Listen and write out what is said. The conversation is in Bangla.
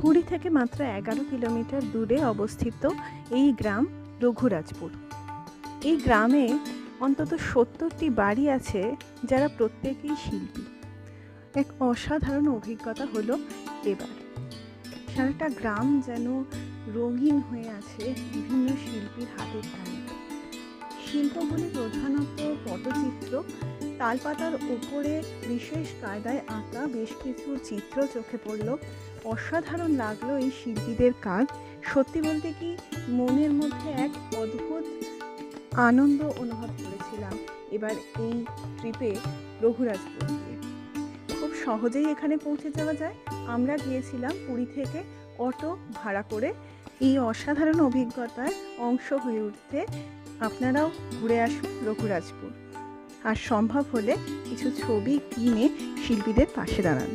পুরী থেকে মাত্র 11 কিলোমিটার দূরে অবস্থিত এই গ্রাম রঘুরাজপুর। এই গ্রামে অন্তত 70টি বাড়ি আছে, যারা প্রত্যেকেই শিল্পী। এক অসাধারণ অভিজ্ঞতা হলো এবার। সারাটা গ্রাম যেন রঙিন হয়ে আছে বিভিন্ন শিল্পীর হাতের কাজে। শিল্পগুলি প্রধানত পটচিত্র, তালপাতার ওপরে বিশেষ কায়দায় আঁকা বেশ কিছু চিত্র চোখে পড়ল। অসাধারণ লাগলো এই শিল্পীদের কাজ। সত্যি বলতে কি, মনের মধ্যে এক অদ্ভুত আনন্দ অনুভব করেছিলাম এবার এই ট্রিপে রঘুরাজপুর গিয়ে। খুব সহজেই এখানে পৌঁছে যাওয়া যায়। আমরা গিয়েছিলাম পুরী থেকে অটো ভাড়া করে। এই অসাধারণ অভিজ্ঞতার অংশ হয়ে উঠতে আপনারাও ঘুরে আসুন রঘুরাজপুর, আর সম্ভব হলে কিছু ছবি কিনে শিল্পীদের পাশে দাঁড়ান।